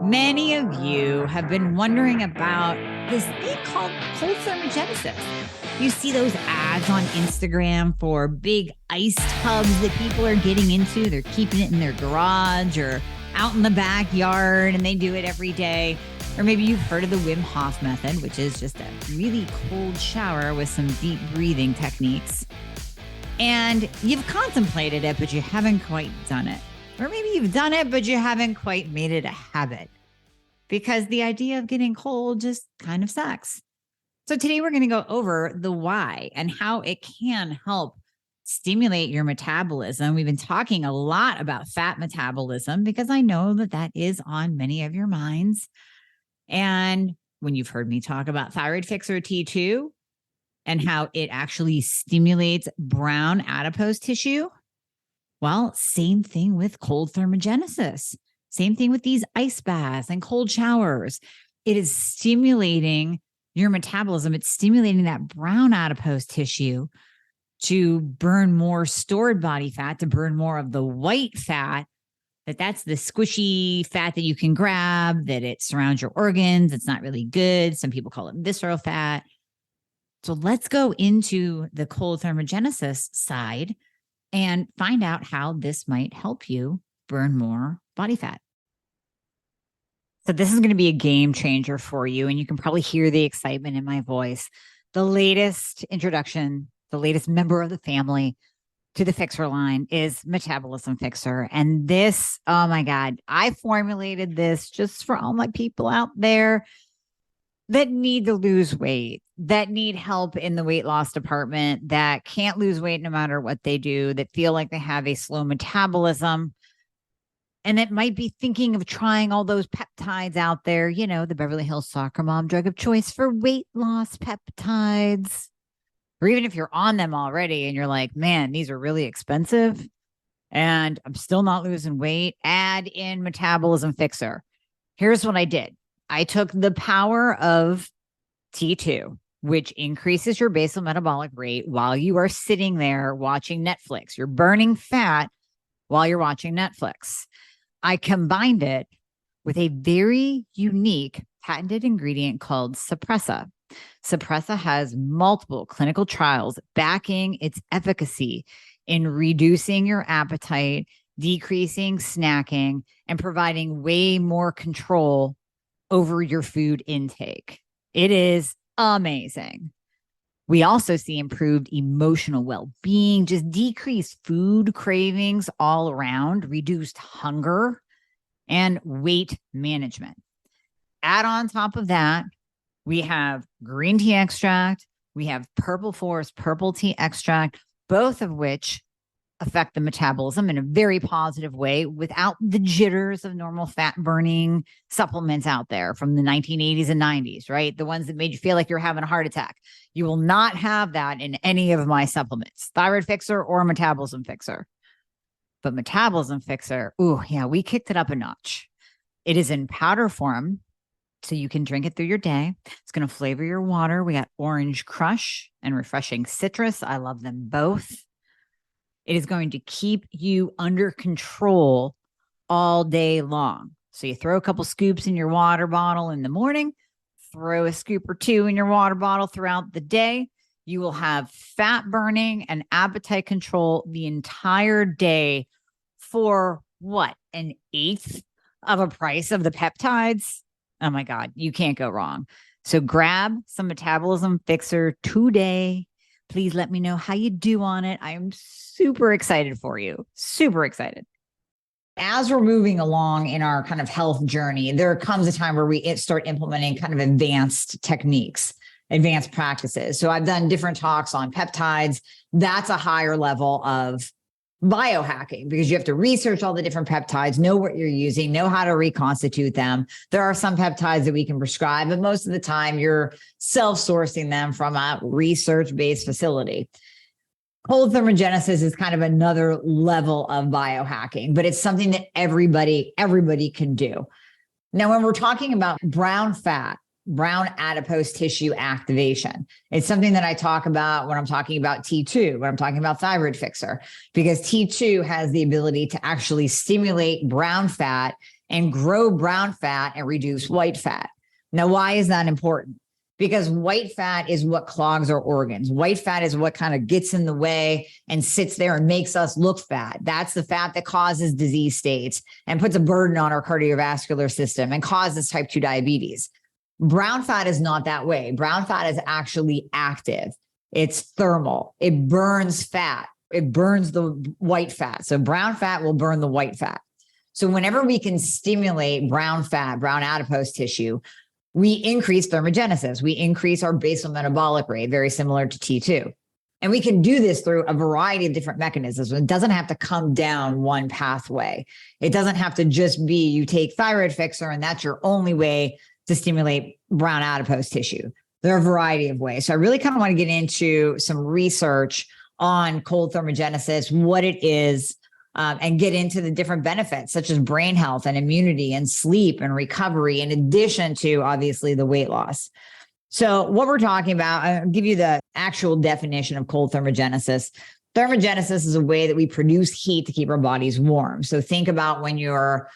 Many of you have been wondering about this thing called cold thermogenesis. You see those ads on Instagram for big ice tubs that people are getting into. They're keeping it in their garage or out in the backyard, and they do it every day. Or maybe you've heard of the Wim Hof method, which is just a really cold shower with some deep breathing techniques. And you've contemplated it, but you haven't quite done it. Or maybe you've done it, but you haven't quite made it a habit because the idea of getting cold just kind of sucks. So today we're going to go over the why and how it can help stimulate your metabolism. We've been talking a lot about fat metabolism because I know that that is on many of your minds. And when you've heard me talk about thyroid Fixxr T2 and how it actually stimulates brown adipose tissue, well, same thing with cold thermogenesis. Same thing with these ice baths and cold showers. It is stimulating your metabolism. It's stimulating that brown adipose tissue to burn more stored body fat, to burn more of the white fat. That's the squishy fat that you can grab, that it surrounds your organs. It's not really good. Some people call it visceral fat. So let's go into the cold thermogenesis side and find out how this might help you burn more body fat. So this is going to be a game changer for you, and you can probably hear the excitement in my voice. The latest introduction, the latest member of the family to the Fixxr line is Metabolism Fixxr. And this, oh my God, I formulated this just for all my people out there that need to lose weight, that need help in the weight loss department, that can't lose weight no matter what they do, that feel like they have a slow metabolism, and that might be thinking of trying all those peptides out there, you know, the Beverly Hills soccer mom drug of choice for weight loss peptides. Or even if you're on them already and you're like, man, these are really expensive and I'm still not losing weight, add in Metabolism Fixxr. Here's what I did. I took the power of T2, which increases your basal metabolic rate while you are sitting there watching Netflix. You're burning fat while you're watching Netflix. I combined it with a very unique patented ingredient called Suppressa. Suppressa has multiple clinical trials backing its efficacy in reducing your appetite, decreasing snacking, and providing way more control over your food intake. It is amazing. We also see improved emotional well-being, just decreased food cravings all around, reduced hunger, and weight management. Add on top of that, we have green tea extract, we have purple forest purple tea extract, both of which affect the metabolism in a very positive way without the jitters of normal fat burning supplements out there from the 1980s and 90s, right? The ones that made you feel like you're having a heart attack. You will not have that in any of my supplements, thyroid Fixxr or Metabolism Fixxr. But Metabolism Fixxr, ooh, yeah, we kicked it up a notch. It is in powder form, so you can drink it through your day. It's going to flavor your water. We got orange crush and refreshing citrus. I love them both. It is going to keep you under control all day long. So you throw a couple scoops in your water bottle in the morning, throw a scoop or two in your water bottle throughout the day. You will have fat burning and appetite control the entire day for what? An eighth of a price of the peptides? Oh my God, you can't go wrong. So grab some Metabolism Fixxr today. Please let me know how you do on it. I'm super excited for you. Super excited. As we're moving along in our kind of health journey, there comes a time where we start implementing kind of advanced techniques, advanced practices. So I've done different talks on peptides. That's a higher level of biohacking because you have to research all the different peptides, know what you're using, know how to reconstitute them. There are some peptides that we can prescribe, but most of the time you're self-sourcing them from a research-based facility. Cold thermogenesis is kind of another level of biohacking, but it's something that everybody can do. Now, when we're talking about brown fat, brown adipose tissue activation. It's something that I talk about when I'm talking about T2, when I'm talking about thyroid Fixxr, because T2 has the ability to actually stimulate brown fat and grow brown fat and reduce white fat. Now, why is that important? Because white fat is what clogs our organs. White fat is what kind of gets in the way and sits there and makes us look fat. That's the fat that causes disease states and puts a burden on our cardiovascular system and causes type 2 diabetes. Brown fat is not that way. Brown fat is actually active. It's thermal. It burns fat. It burns the white fat. So brown fat will burn the white fat. So whenever we can stimulate brown fat, brown adipose tissue, we increase thermogenesis. We increase our basal metabolic rate, very similar to T2. And we can do this through a variety of different mechanisms. It doesn't have to come down one pathway. It doesn't have to just be you take thyroid Fixxr and that's your only way to stimulate brown adipose tissue. There are a variety of ways. So I really kind of want to get into some research on cold thermogenesis, what it is, and get into the different benefits such as brain health and immunity and sleep and recovery, in addition to obviously the weight loss. So what we're talking about, I'll give you the actual definition of cold thermogenesis. Thermogenesis is a way that we produce heat to keep our bodies warm. So think about when you're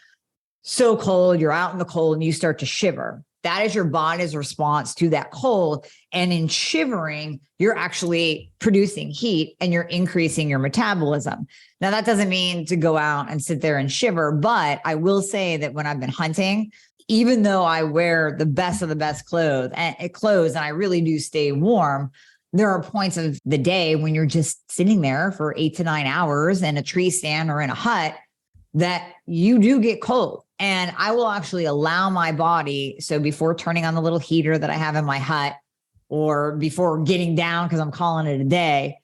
so cold, you're out in the cold and you start to shiver. That is your body's response to that cold. And in shivering, you're actually producing heat and you're increasing your metabolism. Now, that doesn't mean to go out and sit there and shiver, but I will say that when I've been hunting, even though I wear the best of the best clothes and I really do stay warm, there are points of the day when you're just sitting there for 8 to 9 hours in a tree stand or in a hut that you do get cold. And I will actually allow my body, so before turning on the little heater that I have in my hut or before getting down because I'm calling it a day,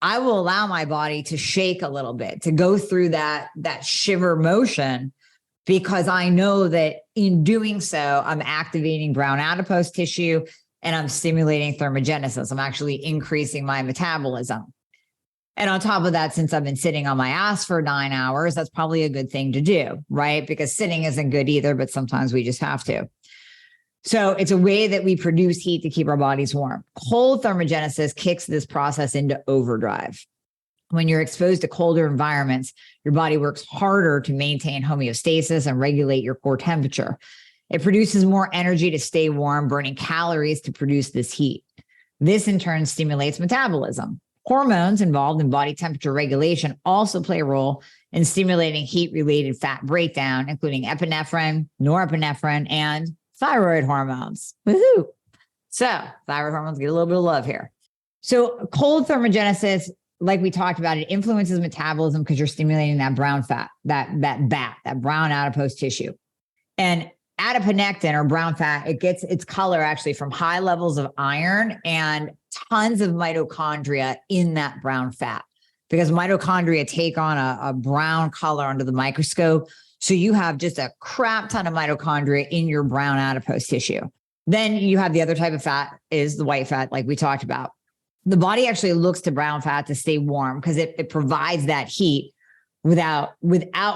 I will allow my body to shake a little bit, to go through that shiver motion, because I know that in doing so, I'm activating brown adipose tissue and I'm stimulating thermogenesis. I'm actually increasing my metabolism. And on top of that, since I've been sitting on my ass for 9 hours, that's probably a good thing to do, right? Because sitting isn't good either, but sometimes we just have to. So it's a way that we produce heat to keep our bodies warm. Cold thermogenesis kicks this process into overdrive. When you're exposed to colder environments, your body works harder to maintain homeostasis and regulate your core temperature. It produces more energy to stay warm, burning calories to produce this heat. This in turn stimulates metabolism. Hormones involved in body temperature regulation also play a role in stimulating heat-related fat breakdown, including epinephrine, norepinephrine, and thyroid hormones. Woohoo! So thyroid hormones get a little bit of love here. So cold thermogenesis, like we talked about, it influences metabolism because you're stimulating that brown fat, that brown adipose tissue. And adiponectin, or brown fat, it gets its color actually from high levels of iron and tons of mitochondria in that brown fat, because mitochondria take on a brown color under the microscope. So you have just a crap ton of mitochondria in your brown adipose tissue. Then you have the other type of fat, is the white fat, like we talked about. The body actually looks to brown fat to stay warm because it provides that heat without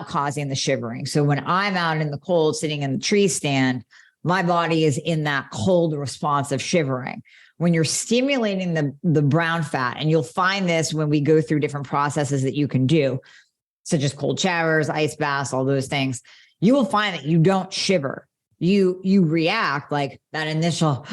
causing the shivering. So when I'm out in the cold, sitting in the tree stand, my body is in that cold response of shivering. When you're stimulating the brown fat, and you'll find this when we go through different processes that you can do, such as cold showers, ice baths, all those things, you will find that you don't shiver. You react like that initial,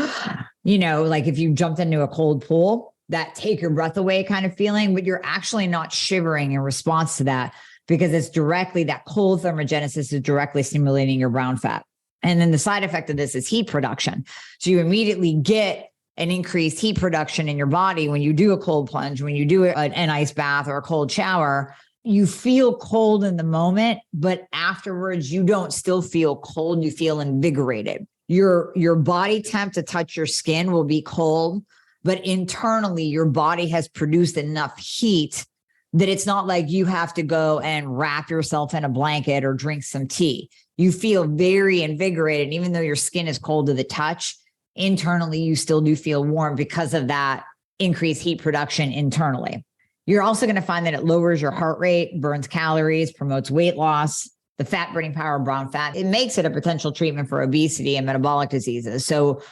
like if you jumped into a cold pool, that take your breath away kind of feeling, but you're actually not shivering in response to that, because it's directly, that cold thermogenesis is directly stimulating your brown fat. And then the side effect of this is heat production. So you immediately get an increased heat production in your body when you do a cold plunge, when you do an ice bath or a cold shower. You feel cold in the moment, but afterwards you don't still feel cold. You feel invigorated. Your body temp to touch your skin will be cold, but internally your body has produced enough heat that it's not like you have to go and wrap yourself in a blanket or drink some tea. You feel very invigorated. And even though your skin is cold to the touch, internally you still do feel warm because of that increased heat production internally. You're also going to find that it lowers your heart rate, burns calories, promotes weight loss. The fat burning power of brown fat, it makes it a potential treatment for obesity and metabolic diseases. So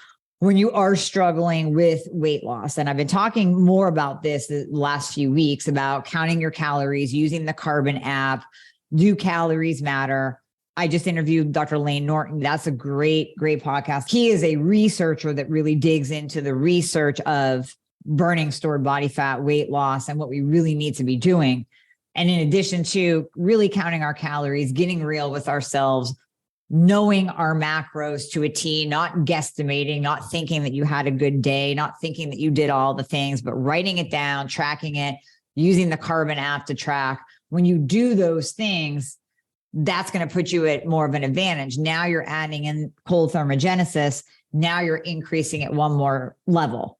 when you are struggling with weight loss, and I've been talking more about this the last few weeks about counting your calories, using the Carbon app, do calories matter? I just interviewed Dr. Lane Norton. That's a great podcast. He is a researcher that really digs into the research of burning stored body fat, weight loss, and what we really need to be doing. And in addition to really counting our calories, getting real with ourselves, knowing our macros to a T, not guesstimating, not thinking that you had a good day, not thinking that you did all the things, but writing it down, tracking it, using the Carbon app to track. When you do those things, that's going to put you at more of an advantage. Now you're adding in cold thermogenesis. Now you're increasing it one more level,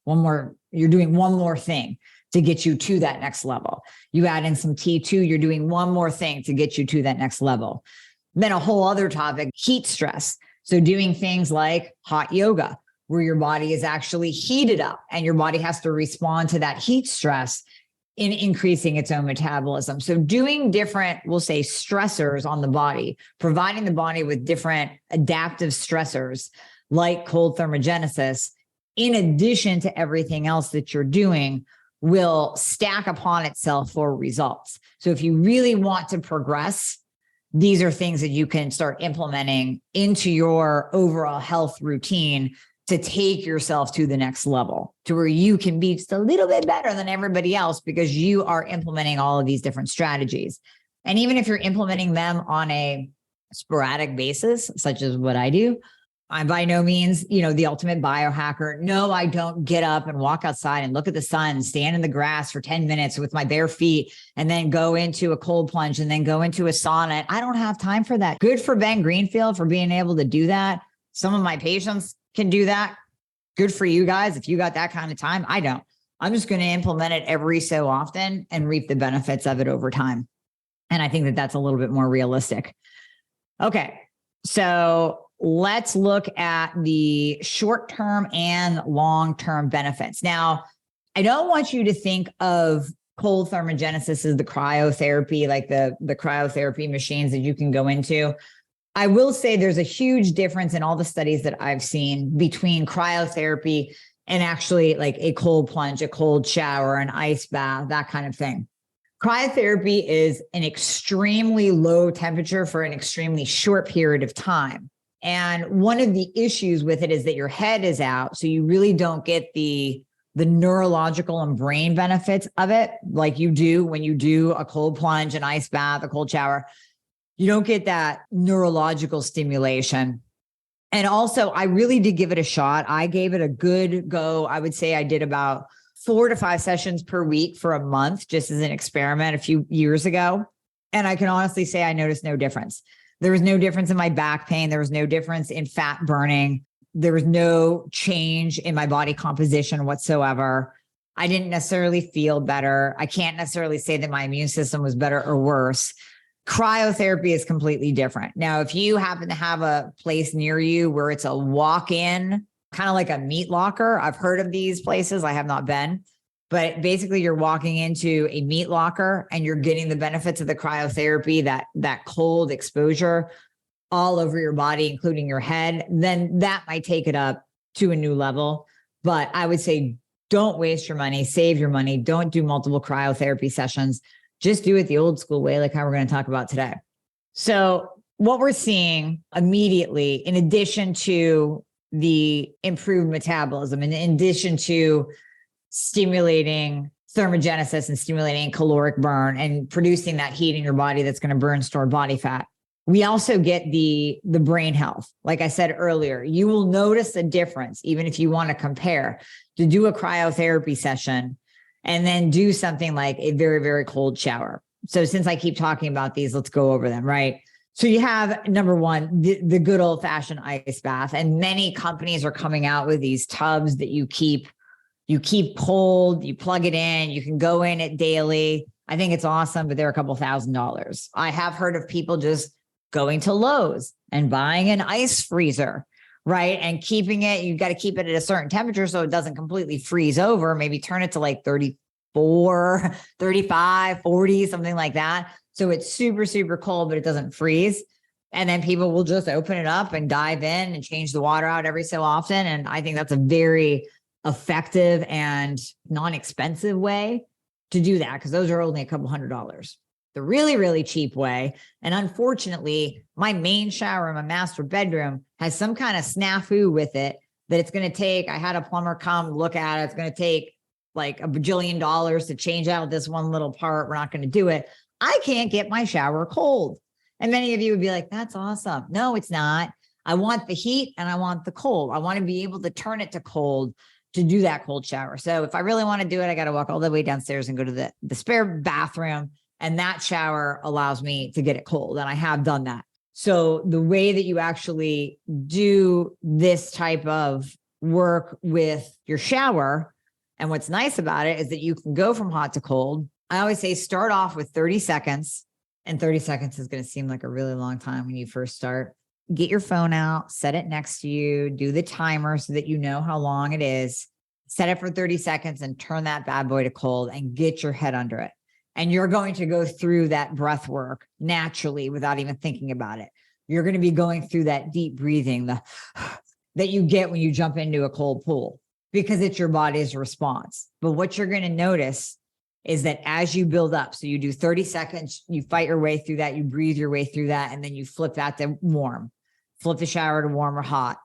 you're doing one more thing to get you to that next level. You add in some T2, you're doing one more thing to get you to that next level. Then a whole other topic, heat stress. So doing things like hot yoga, where your body is actually heated up and your body has to respond to that heat stress in increasing its own metabolism. So doing different, we'll say, stressors on the body, providing the body with different adaptive stressors like cold thermogenesis, in addition to everything else that you're doing, will stack upon itself for results. So if you really want to progress, these are things that you can start implementing into your overall health routine to take yourself to the next level, to where you can be just a little bit better than everybody else because you are implementing all of these different strategies. And even if you're implementing them on a sporadic basis, such as what I do, I'm by no means, the ultimate biohacker. No, I don't get up and walk outside and look at the sun, stand in the grass for 10 minutes with my bare feet, and then go into a cold plunge and then go into a sauna. I don't have time for that. Good for Ben Greenfield for being able to do that. Some of my patients can do that. Good for you guys. If you got that kind of time, I don't. I'm just going to implement it every so often and reap the benefits of it over time. And I think that that's a little bit more realistic. Okay. So let's look at the short-term and long-term benefits. Now, I don't want you to think of cold thermogenesis as the cryotherapy, like the cryotherapy machines that you can go into. I will say there's a huge difference in all the studies that I've seen between cryotherapy and actually like a cold plunge, a cold shower, an ice bath, that kind of thing. Cryotherapy is an extremely low temperature for an extremely short period of time. And one of the issues with it is that your head is out, so you really don't get the neurological and brain benefits of it like you do when you do a cold plunge, an ice bath, a cold shower. You don't get that neurological stimulation. And also, I really did give it a shot. I gave it a good go. I would say I did about 4 to 5 sessions per week for a month, just as an experiment a few years ago. And I can honestly say I noticed no difference. There was no difference in my back pain. There was no difference in fat burning. There was no change in my body composition whatsoever. I didn't necessarily feel better. I can't necessarily say that my immune system was better or worse. Cryotherapy is completely different. Now, if you happen to have a place near you where it's a walk-in, kind of like a meat locker, I've heard of these places. I have not been, but basically you're walking into a meat locker and you're getting the benefits of the cryotherapy, that cold exposure all over your body, including your head, then that might take it up to a new level. But I would say, don't waste your money, save your money. Don't do multiple cryotherapy sessions. Just do it the old school way, like how we're going to talk about today. So what we're seeing immediately, in addition to the improved metabolism, and in addition to stimulating thermogenesis and stimulating caloric burn and producing that heat in your body that's going to burn stored body fat, we also get the brain health. Like I said earlier, you will notice a difference, even if you want to compare, to do a cryotherapy session and then do something like a very, very cold shower. So since I keep talking about these, let's go over them, right? So you have, number one, the good old fashioned ice bath. And many companies are coming out with these tubs that you keep cold, you plug it in, you can go in it daily. I think it's awesome, but they're a couple $1,000s. I have heard of people just going to Lowe's and buying an ice freezer, right? And keeping it, you've got to keep it at a certain temperature so it doesn't completely freeze over. Maybe turn it to like 34, 35, 40, something like that. So it's super, super cold, but it doesn't freeze. And then people will just open it up and dive in and change the water out every so often. And I think that's a very effective and non-expensive way to do that, because those are only a couple $100s. the really, really cheap way. And unfortunately, my main shower in my master bedroom has some kind of snafu with it that it's going to take. I had a plumber come look at it. It's going to take like $1 bajillion to change out this one little part. We're not going to do it. I can't get my shower cold. And many of you would be like, that's awesome. No, it's not. I want the heat and I want the cold. I want to be able to turn it to cold to do that cold shower. So if I really want to do it, I got to walk all the way downstairs and go to the spare bathroom. And that shower allows me to get it cold. And I have done that. So the way that you actually do this type of work with your shower, and what's nice about it is that you can go from hot to cold. I always say start off with 30 seconds. And 30 seconds is going to seem like a really long time when you first start. Get your phone out, set it next to you, do the timer so that you know how long it is. Set it for 30 seconds and turn that bad boy to cold and get your head under it. And you're going to go through that breath work naturally without even thinking about it. You're going to be going through that deep breathing that you get when you jump into a cold pool because it's your body's response. But what you're going to notice is that as you build up, so you do 30 seconds, you fight your way through that, you breathe your way through that, and then you flip that to warm, flip the shower to warm or hot,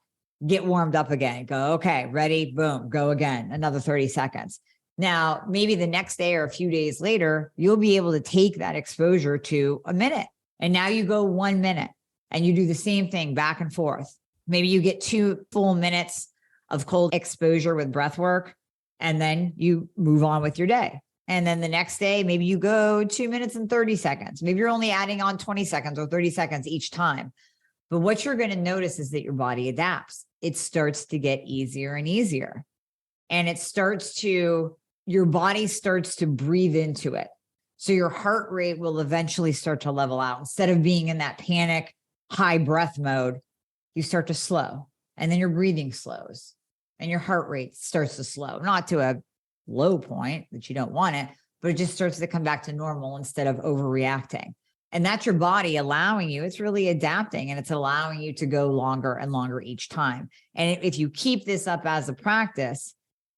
get warmed up again, go, okay, ready, boom, go again, another 30 seconds. Now, maybe the next day or a few days later, you'll be able to take that exposure to a minute. And now you go 1 minute and you do the same thing back and forth. Maybe you get 2 full minutes of cold exposure with breath work, and then you move on with your day. And then the next day, maybe you go 2 minutes and 30 seconds. Maybe you're only adding on 20 seconds or 30 seconds each time. But what you're going to notice is that your body adapts. It starts to get easier and easier. And your body starts to breathe into it. So your heart rate will eventually start to level out. Instead of being in that panic, high breath mode, you start to slow. And then your breathing slows. And your heart rate starts to slow. Not to a low point that you don't want it, but it just starts to come back to normal instead of overreacting. And that's your body allowing you, it's really adapting and it's allowing you to go longer and longer each time. And if you keep this up as a practice,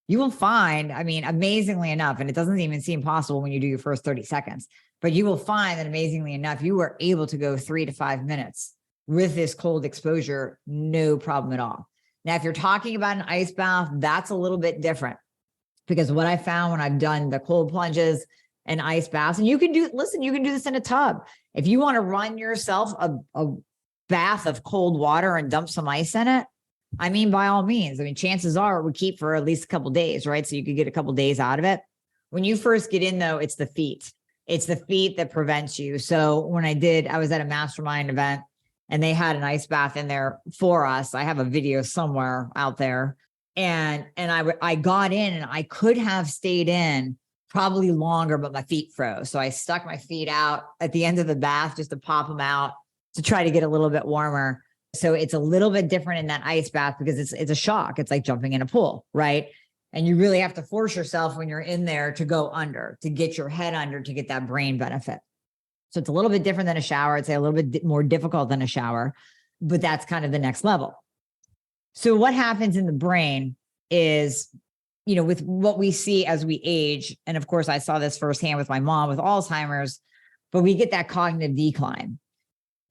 you will find, I mean, amazingly enough, and it doesn't even seem possible when you do your first 30 seconds, but you will find that amazingly enough, you are able to go 3 to 5 minutes with this cold exposure, no problem at all. Now, if you're talking about an ice bath, that's a little bit different. Because what I found when I've done the cold plunges and ice baths, and you can do this in a tub. If you want to run yourself a bath of cold water and dump some ice in it, I mean, by all means. I mean, chances are it would keep for at least a couple of days, right? So you could get a couple of days out of it. When you first get in, though, it's the feet. It's the feet that prevents you. So when I was at a mastermind event and they had an ice bath in there for us. I have a video somewhere out there. And I got in and I could have stayed in probably longer, but my feet froze. So I stuck my feet out at the end of the bath just to pop them out to try to get a little bit warmer. So it's a little bit different in that ice bath because it's a shock. It's like jumping in a pool, right? And you really have to force yourself when you're in there to go under, to get your head under, to get that brain benefit. So it's a little bit different than a shower. I'd say a little bit more difficult than a shower, but that's kind of the next level. So what happens in the brain is, with what we see as we age, and of course I saw this firsthand with my mom with Alzheimer's, but we get that cognitive decline.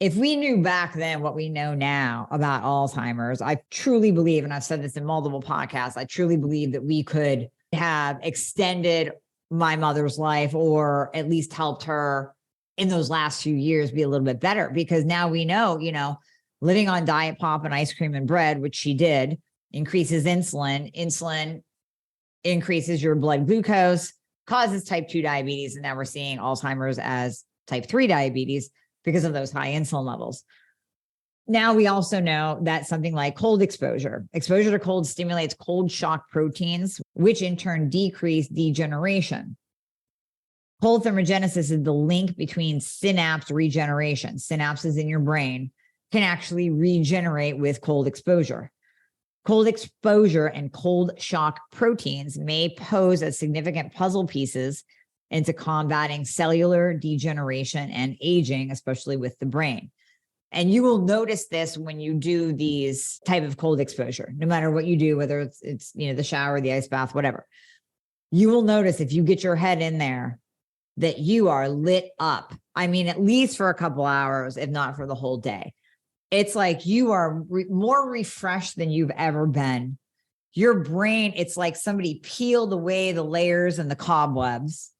If we knew back then what we know now about Alzheimer's, I truly believe, and I've said this in multiple podcasts, I truly believe that we could have extended my mother's life or at least helped her in those last few years be a little bit better, because now we know, living on diet pop and ice cream and bread, which she did, increases insulin. Insulin increases your blood glucose, causes type 2 diabetes. And now we're seeing Alzheimer's as type 3 diabetes because of those high insulin levels. Now we also know that something like cold exposure to cold stimulates cold shock proteins, which in turn decrease degeneration. Cold thermogenesis is the link between synapse regeneration. Synapses in your brain can actually regenerate with cold exposure. Cold exposure and cold shock proteins may pose as significant puzzle pieces into combating cellular degeneration and aging, especially with the brain. And you will notice this when you do these type of cold exposure, no matter what you do, whether it's the shower, the ice bath, whatever. You will notice if you get your head in there that you are lit up. I mean, at least for a couple hours, if not for the whole day. It's like you are more refreshed than you've ever been. Your brain, it's like somebody peeled away the layers and the cobwebs,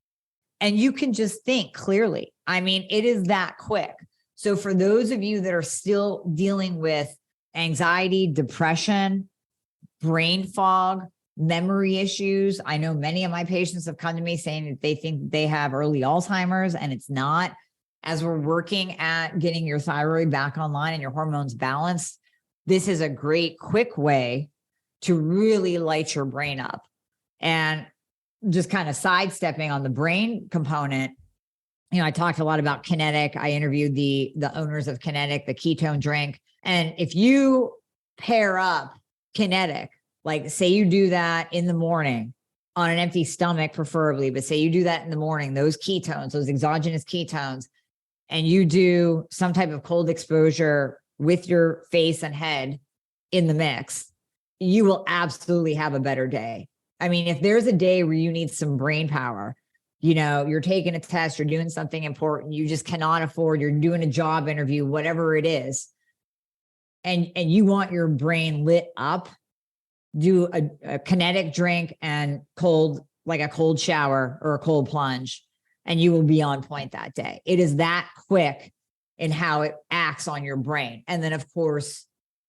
and you can just think clearly. I mean, it is that quick. So for those of you that are still dealing with anxiety, depression, brain fog, memory issues, I know many of my patients have come to me saying that they think they have early Alzheimer's, and it's not. As we're working at getting your thyroid back online and your hormones balanced, this is a great, quick way to really light your brain up. And just kind of sidestepping on the brain component, I talked a lot about Kinetic. I interviewed the owners of Kinetic, the ketone drink. And if you pair up Kinetic, like say you do that in the morning on an empty stomach, preferably, but say you do that in the morning, those ketones, those exogenous ketones, and you do some type of cold exposure with your face and head in the mix, you will absolutely have a better day. I mean, if there's a day where you need some brain power, you're taking a test, you're doing something important, you just cannot afford, you're doing a job interview, whatever it is, and you want your brain lit up, do a Kinetic drink and like a cold shower or a cold plunge, and you will be on point that day. It is that quick in how it acts on your brain. And then, of course,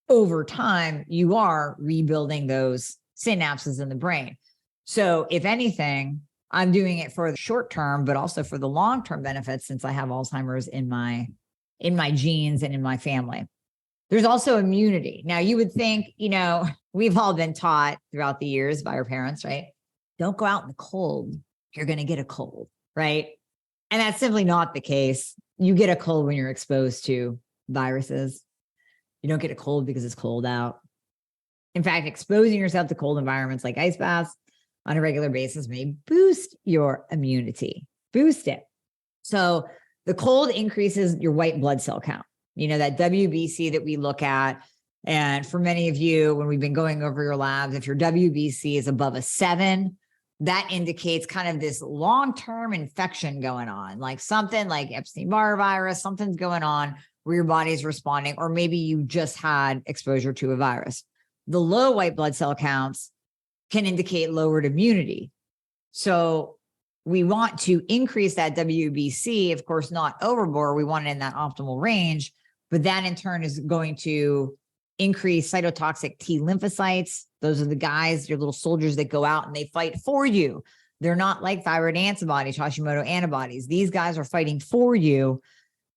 over time, you are rebuilding those synapses in the brain. So if anything, I'm doing it for the short term, but also for the long-term benefits, since I have Alzheimer's in my genes and in my family. There's also immunity. Now, you would think, we've all been taught throughout the years by our parents, right? Don't go out in the cold. You're going to get a cold, right? And that's simply not the case. You get a cold when you're exposed to viruses. You don't get a cold because it's cold out. In fact, exposing yourself to cold environments like ice baths on a regular basis may boost your immunity, boost it. So the cold increases your white blood cell count, that WBC that we look at. And for many of you, when we've been going over your labs, if your WBC is above a 7, that indicates kind of this long-term infection going on, like something like Epstein-Barr virus, something's going on where your body's responding, or maybe you just had exposure to a virus. The low white blood cell counts can indicate lowered immunity. So we want to increase that WBC, of course, not overboard. We want it in that optimal range, but that in turn is going to increase cytotoxic T lymphocytes. Those are the guys, your little soldiers that go out and they fight for you. They're not like thyroid antibodies, Hashimoto antibodies. These guys are fighting for you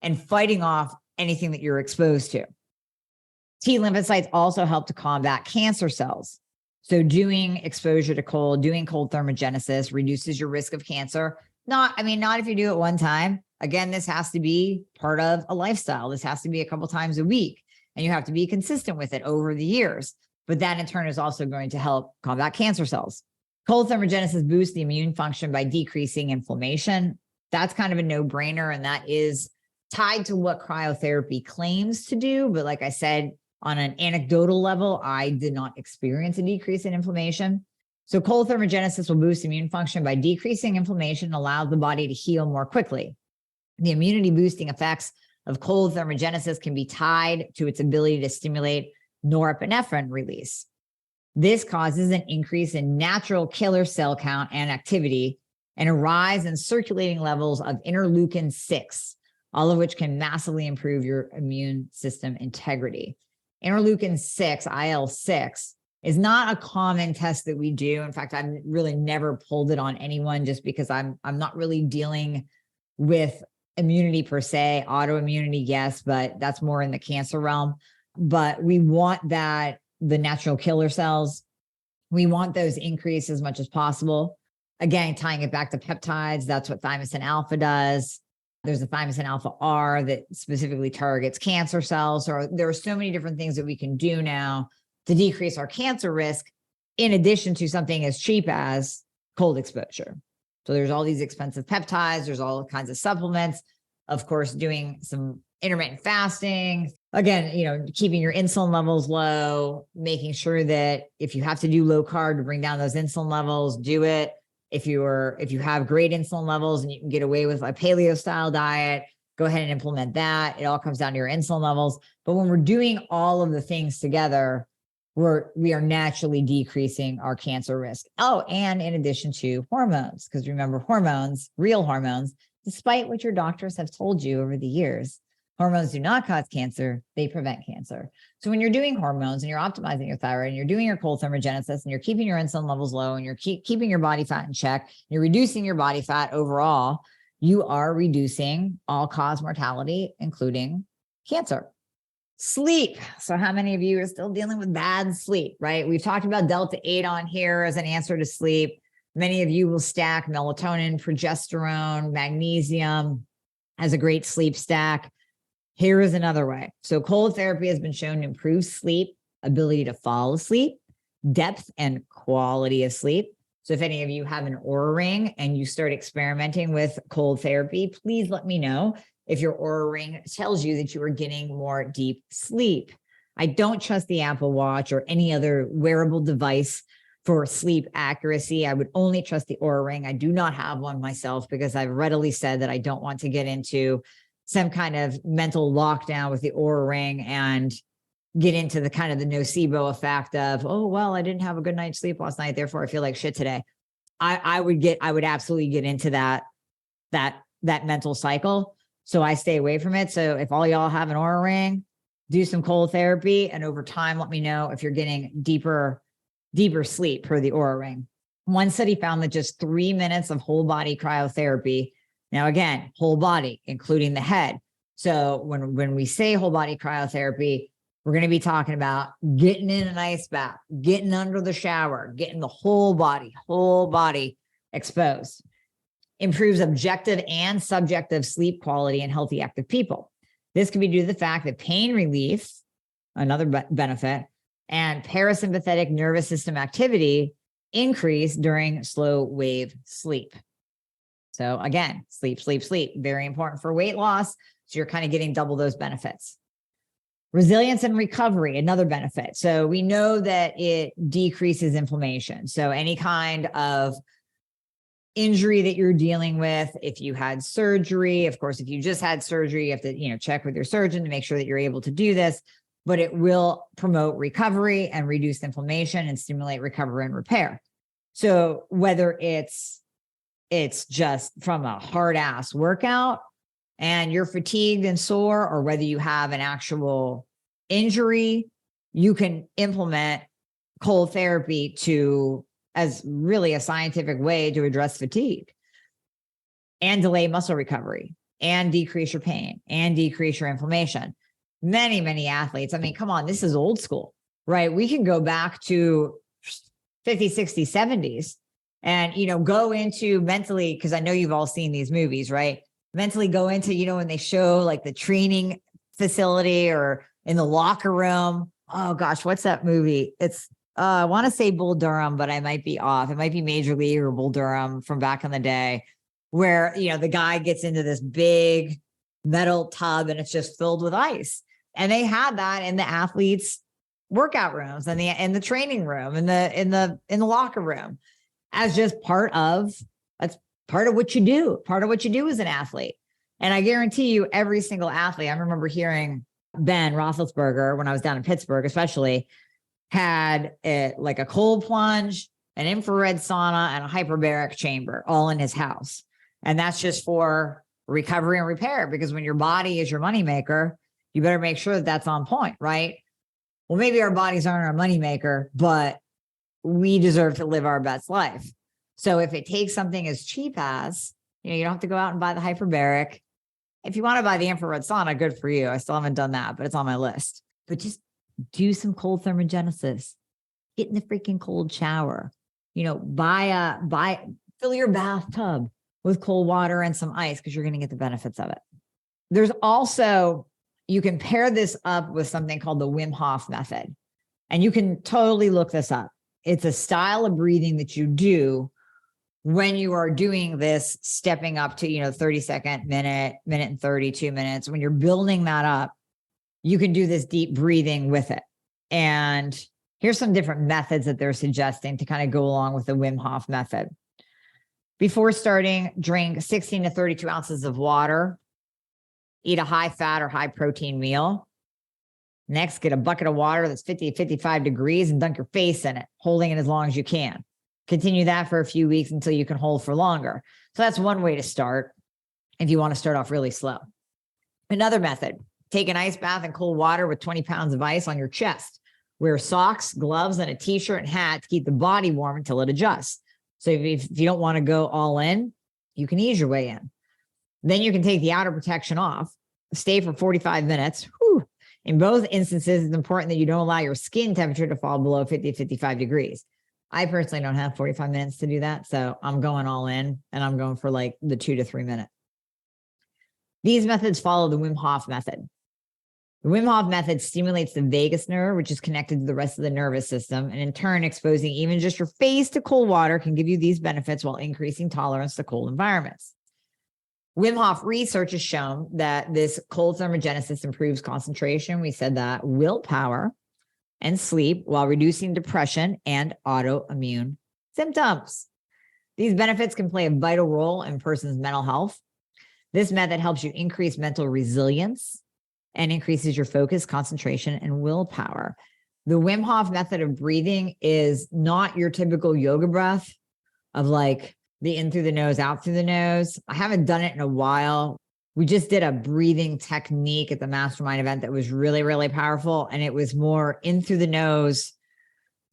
and fighting off anything that you're exposed to. T lymphocytes also help to combat cancer cells. So doing exposure to cold, doing cold thermogenesis reduces your risk of cancer. Not if you do it one time. Again, this has to be part of a lifestyle. This has to be a couple times a week, and you have to be consistent with it over the years. But that in turn is also going to help combat cancer cells. Cold thermogenesis boosts the immune function by decreasing inflammation. That's kind of a no-brainer, and that is tied to what cryotherapy claims to do. But like I said, on an anecdotal level, I did not experience a decrease in inflammation. So cold thermogenesis will boost immune function by decreasing inflammation and allow the body to heal more quickly. The immunity boosting effects of cold thermogenesis can be tied to its ability to stimulate norepinephrine release. This causes an increase in natural killer cell count and activity and a rise in circulating levels of interleukin-6, all of which can massively improve your immune system integrity. Interleukin-6, IL-6, is not a common test that we do. In fact, I've really never pulled it on anyone just because I'm not really dealing with immunity per se. Autoimmunity, yes, but that's more in the cancer realm. But we want the natural killer cells, we want those increased as much as possible. Again, tying it back to peptides, that's what thymosin alpha does. There's a thymosin alpha R that specifically targets cancer cells. So there are so many different things that we can do now to decrease our cancer risk, in addition to something as cheap as cold exposure. So there's all these expensive peptides, there's all kinds of supplements, of course, doing some intermittent fasting. Again, keeping your insulin levels low, making sure that if you have to do low carb to bring down those insulin levels, do it. If you have great insulin levels and you can get away with a paleo style diet, go ahead and implement that. It all comes down to your insulin levels. But when we're doing all of the things together, we are naturally decreasing our cancer risk. Oh, and in addition to hormones, because remember, hormones, real hormones, despite what your doctors have told you over the years, hormones do not cause cancer, they prevent cancer. So when you're doing hormones and you're optimizing your thyroid and you're doing your cold thermogenesis and you're keeping your insulin levels low and you're keeping your body fat in check, you're reducing your body fat overall, you are reducing all-cause mortality, including cancer. Sleep. So how many of you are still dealing with bad sleep, right? We've talked about delta-8 on here as an answer to sleep. Many of you will stack melatonin, progesterone, magnesium as a great sleep stack. Here is another way. So cold therapy has been shown to improve sleep, ability to fall asleep, depth and quality of sleep. So if any of you have an Oura ring and you start experimenting with cold therapy, please let me know if your Oura ring tells you that you are getting more deep sleep. I don't trust the Apple Watch or any other wearable device for sleep accuracy. I would only trust the Oura ring. I do not have one myself because I've readily said that I don't want to get into some kind of mental lockdown with the Oura ring and get into the kind of the nocebo effect of, oh, well, I didn't have a good night's sleep last night, therefore I feel like shit today. I would absolutely get into that mental cycle. So I stay away from it. So if all y'all have an Oura ring, do some cold therapy. And over time, let me know if you're getting deeper sleep per the Oura ring. One study found that just 3 minutes of whole body cryotherapy. Now, again, whole body, including the head. So when we say whole body cryotherapy, we're going to be talking about getting in an ice bath, getting under the shower, getting the whole body exposed. Improves objective and subjective sleep quality in healthy, active people. This can be due to the fact that pain relief, another benefit, and parasympathetic nervous system activity increase during slow wave sleep. So again, sleep, very important for weight loss. So you're kind of getting double those benefits. Resilience and recovery, another benefit. So we know that it decreases inflammation. So any kind of injury that you're dealing with, if you had surgery, of course, if you just had surgery, you have to, check with your surgeon to make sure that you're able to do this, but it will promote recovery and reduce inflammation and stimulate recovery and repair. So whether it's just from a hard ass workout and you're fatigued and sore, or whether you have an actual injury, you can implement cold therapy as really a scientific way to address fatigue and delay muscle recovery and decrease your pain and decrease your inflammation. Many, many athletes. I mean, come on, this is old school, right? We can go back to 50s, 60s, 70s and, go into mentally, because I know you've all seen these movies, right? Mentally go into, when they show like the training facility or in the locker room. Oh gosh, what's that movie? It's, I want to say Bull Durham, but I might be off. It might be Major League or Bull Durham from back in the day where, the guy gets into this big metal tub and it's just filled with ice. And they had that in the athletes' workout rooms and in the training room, in the locker room as just part of what you do, as an athlete. And I guarantee you every single athlete, I remember hearing Ben Roethlisberger when I was down in Pittsburgh, especially, had like a cold plunge, an infrared sauna, and a hyperbaric chamber all in his house. And that's just for recovery and repair, because when your body is your moneymaker, you better make sure that that's on point, right? Well, maybe our bodies aren't our moneymaker, but we deserve to live our best life. So if it takes something as cheap as, you don't have to go out and buy the hyperbaric. If you want to buy the infrared sauna, good for you. I still haven't done that, but it's on my list. But just do some cold thermogenesis. Get in the freaking cold shower. Fill your bathtub with cold water and some ice because you're going to get the benefits of it. There's also, you can pair this up with something called the Wim Hof method. And you can totally look this up. It's a style of breathing that you do when you are doing this, stepping up to, 30-second, minute and 32 minutes. When you're building that up, you can do this deep breathing with it. And here's some different methods that they're suggesting to kind of go along with the Wim Hof method. Before starting, drink 16 to 32 ounces of water. Eat a high fat or high protein meal. Next, get a bucket of water that's 50 to 55 degrees and dunk your face in it, holding it as long as you can. Continue that for a few weeks until you can hold for longer. So that's one way to start if you want to start off really slow. Another method, take an ice bath in cold water with 20 pounds of ice on your chest. Wear socks, gloves, and a t-shirt and hat to keep the body warm until it adjusts. So if you don't want to go all in, you can ease your way in. Then you can take the outer protection off, stay for 45 minutes. Whew. In both instances, it's important that you don't allow your skin temperature to fall below 50 to 55 degrees. I personally don't have 45 minutes to do that. So I'm going all in and I'm going for like the 2 to 3 minute. These methods follow the Wim Hof method. The Wim Hof method stimulates the vagus nerve, which is connected to the rest of the nervous system. And in turn, exposing even just your face to cold water can give you these benefits while increasing tolerance to cold environments. Wim Hof research has shown that this cold thermogenesis improves concentration. We said that, willpower, and sleep while reducing depression and autoimmune symptoms. These benefits can play a vital role in a person's mental health. This method helps you increase mental resilience and increases your focus, concentration, and willpower. The Wim Hof method of breathing is not your typical yoga breath of like the in through the nose, out through the nose. I haven't done it in a while. We just did a breathing technique at the mastermind event that was really, really powerful. And it was more in through the nose,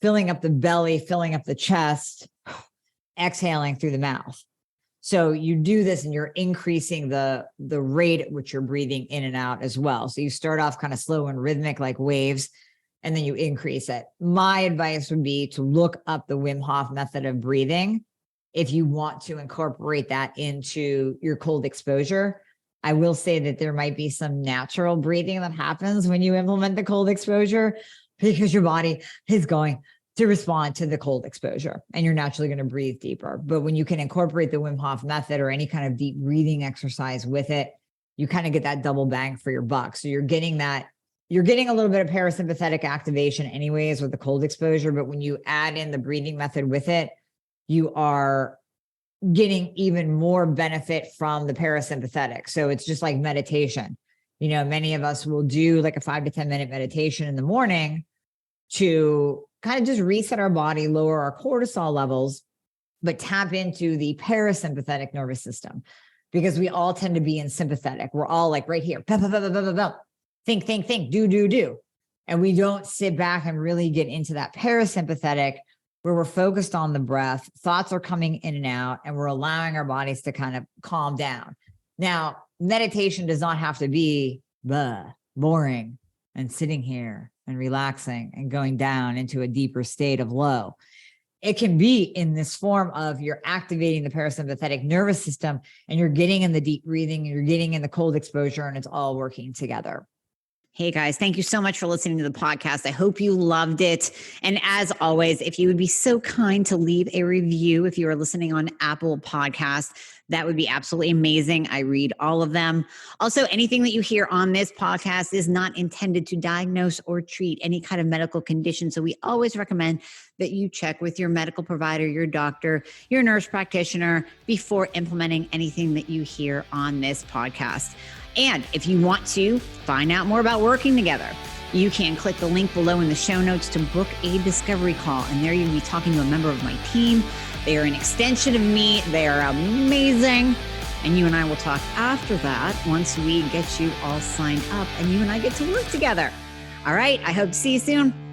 filling up the belly, filling up the chest, exhaling through the mouth. So you do this and you're increasing the rate at which you're breathing in and out as well. So you start off kind of slow and rhythmic like waves, and then you increase it. My advice would be to look up the Wim Hof method of breathing if you want to incorporate that into your cold exposure. I will say that there might be some natural breathing that happens when you implement the cold exposure because your body is going to respond to the cold exposure and you're naturally going to breathe deeper. But when you can incorporate the Wim Hof method or any kind of deep breathing exercise with it, you kind of get that double bang for your buck. So you're getting a little bit of parasympathetic activation anyways with the cold exposure. But when you add in the breathing method with it, you are getting even more benefit from the parasympathetic. So it's just like meditation. You know, many of us will do like a 5 to 10 minute meditation in the morning to kind of just reset our body, lower our cortisol levels, but tap into the parasympathetic nervous system because we all tend to be in sympathetic. We're all like right here, think, do. And we don't sit back and really get into that parasympathetic where we're focused on the breath, thoughts are coming in and out, and we're allowing our bodies to kind of calm down. Now, meditation does not have to be boring and sitting here and relaxing and going down into a deeper state of low. It can be in this form of you're activating the parasympathetic nervous system and you're getting in the deep breathing and you're getting in the cold exposure and it's all working together. Hey guys, thank you so much for listening to the podcast. I hope you loved it. And as always, if you would be so kind to leave a review if you are listening on Apple Podcasts, that would be absolutely amazing. I read all of them. Also, anything that you hear on this podcast is not intended to diagnose or treat any kind of medical condition. So we always recommend that you check with your medical provider, your doctor, your nurse practitioner before implementing anything that you hear on this podcast. And if you want to find out more about working together, you can click the link below in the show notes to book a discovery call. And there you'll be talking to a member of my team. They are an extension of me. They are amazing. And you and I will talk after that once we get you all signed up and you and I get to work together. All right. I hope to see you soon.